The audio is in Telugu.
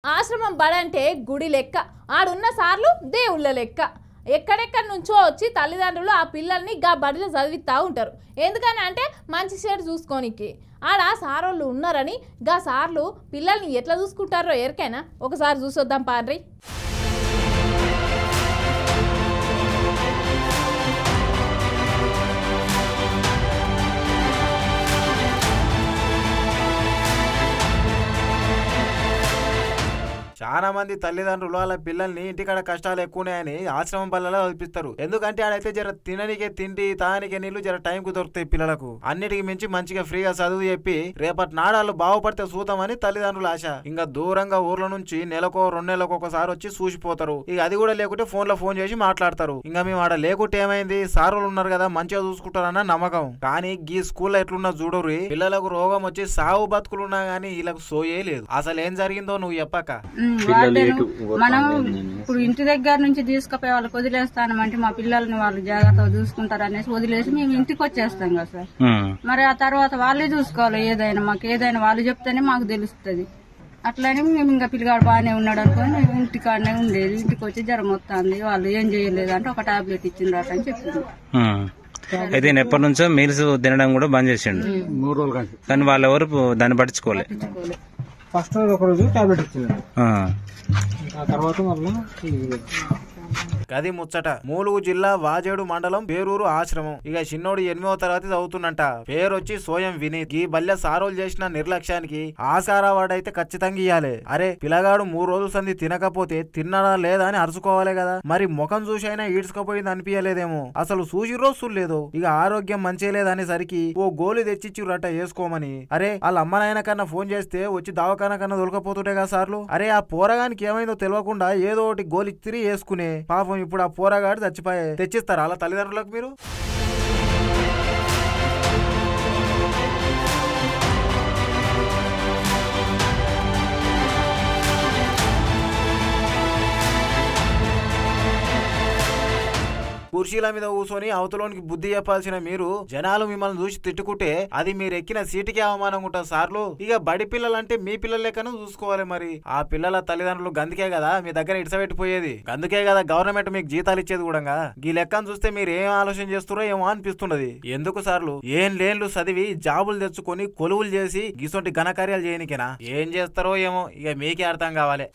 ఆశ్రమం బడంటే గుడి లెక్క, ఆడున్న సార్లు దేవుళ్ళ లెక్క. ఎక్కడెక్కడి నుంచో వచ్చి తల్లిదండ్రులు ఆ పిల్లల్ని గా బడిలో చదివిస్తూ ఉంటారు. ఎందుకని అంటే మంచి చెడు చూసుకోనికి. ఆడ సారోళ్ళు ఉన్నారని గా సార్లు పిల్లల్ని ఎట్లా చూసుకుంటారో ఎరికైనా ఒకసారి చూసొద్దాం పాండ్రి. చాలా మంది తల్లిదండ్రులు వాళ్ళ పిల్లల్ని ఇంటికాడ కష్టాలు ఎక్కువనాయని ఆశ్రమం పల్లెలో చదివిస్తారు. ఎందుకంటే ఆడైతే జర తిననికే తిండి తానికే నీళ్లు జర టైంకు దొరుకుతాయి. పిల్లలకు అన్నిటికి మించి మంచిగా ఫ్రీగా చదువు చెప్పి రేపటి నాడాలు బాగుపడితే చూద్దామని తల్లిదండ్రుల ఆశ. ఇంకా దూరంగా ఊర్ల నుంచి నెలకో 2 నెలలకు ఒకసారి వచ్చి చూసిపోతారు. ఇక అది కూడా లేకుంటే ఫోన్ చేసి మాట్లాడతారు. ఇంకా మేము ఆడ లేకుంటే ఏమైంది, సారులు ఉన్నారు కదా మంచిగా చూసుకుంటారన్న నమ్మకం. కానీ ఈ స్కూల్లో ఎట్లున్నా చూడరు, పిల్లలకు రోగం వచ్చి సావు బతుకులున్నా గానీ వీళ్ళకు సోయే లేదు. అసలు ఏం జరిగిందో నువ్వు చెప్పక. మనం ఇప్పుడు ఇంటి దగ్గర నుంచి తీసుకుపోయి వాళ్ళకి వదిలేస్తామంటే మా పిల్లల్ని వాళ్ళు జాగ్రత్తగా చూసుకుంటారు అనేసి వదిలేసి మేము ఇంటికి వచ్చేస్తాం కదా సార్. మరి ఆ తర్వాత వాళ్ళే చూసుకోవాలి. ఏదైనా మాకు ఏదైనా వాళ్ళు చెప్తేనే మాకు తెలుస్తుంది. అట్లనే మేము ఇంకా పిల్లగాడు బాగానే ఉన్నాడు అనుకోని ఇంటికాడనే ఉండేది. ఇంటికి వచ్చి జ్వరం వస్తుంది, వాళ్ళు ఏం చేయలేదు అంటే ఒక టాబ్లెట్ ఇచ్చిండ్రట అని చెప్పింది. అయితే ఎప్పటి నుంచో మీల్స్ తినడం కూడా బంద్ చేసిండు. 3 రోజులు కానీ వాళ్ళు ఎవరు దాన్ని పట్టించుకోలే. ఫస్ట్ రోజు ఒక రోజు టాబ్లెట్ ఇచ్చింది, ఆ తర్వాత మళ్ళీ గది ముచ్చట. మూలుగు జిల్లా వాజేడు మండలం పేరూరు ఆశ్రమం. ఇక చిన్నోడు 8వ తరగతి చదువుతున్నంట. పేరొచ్చి సోయం వినీత్. ఈ బల్లె సారోలు చేసిన నిర్లక్ష్యానికి ఆసారా వాడైతే ఖచ్చితంగా ఇయ్యాలి. అరే పిల్లగాడు 3 రోజుల సంది తినకపోతే తిన్నడా లేదా అని అరుచుకోవాలి కదా. మరి ముఖం చూసైనా ఈడ్చుకపోయింది అనిపించలేదేమో. అసలు చూసి రోజు లేదు. ఇక ఆరోగ్యం మంచి లేదనేసరికి ఓ గోలు తెచ్చిచ్చిరట వేసుకోమని. అరే వాళ్ళ అమ్మనాయన కన్నా ఫోన్ చేస్తే వచ్చి దవాఖానా కన్నా దొరకపోతుంటే కదా సార్లు. అరే ఆ పోరగానికి ఏమైందో తెలియకుండా ఏదో ఒకటి గోలు తిరిగి వేసుకునే పాపం. ఇప్పుడు ఆ పోరగాడు చచ్చిపోయే తెచ్చిస్తారా అలా తల్లిదండ్రులకు మీరు? కుర్చీల మీద కూర్చొని అవతలోనికి బుద్ధి చెప్పాల్సిన మీరు జనాలు మిమ్మల్ని చూసి తిట్టుకుంటే అది మీరు ఎక్కిన సీటుకి అవమానంగా ఉంటుంది సార్లు. ఇక బడి పిల్లలంటే మీ పిల్లల లెక్కను చూసుకోవాలి. మరి ఆ పిల్లల తల్లిదండ్రులు గందుకే కదా మీ దగ్గర ఇడిసబెట్టిపోయేది. గందుకే కదా గవర్నమెంట్ మీకు జీతాలు ఇచ్చేది కూడా. ఈ లెక్కను చూస్తే మీరు ఏం ఆలోచన చేస్తున్నారో ఏమో అనిపిస్తున్నది. ఎందుకు సార్లు ఏం లేన్లు చదివి జాబులు తెచ్చుకొని కొలువులు చేసి గిసొంటి ఘనకార్యాలు చేయనికేనా? ఏం చేస్తారో ఏమో ఇక మీకే అర్థం కావాలి.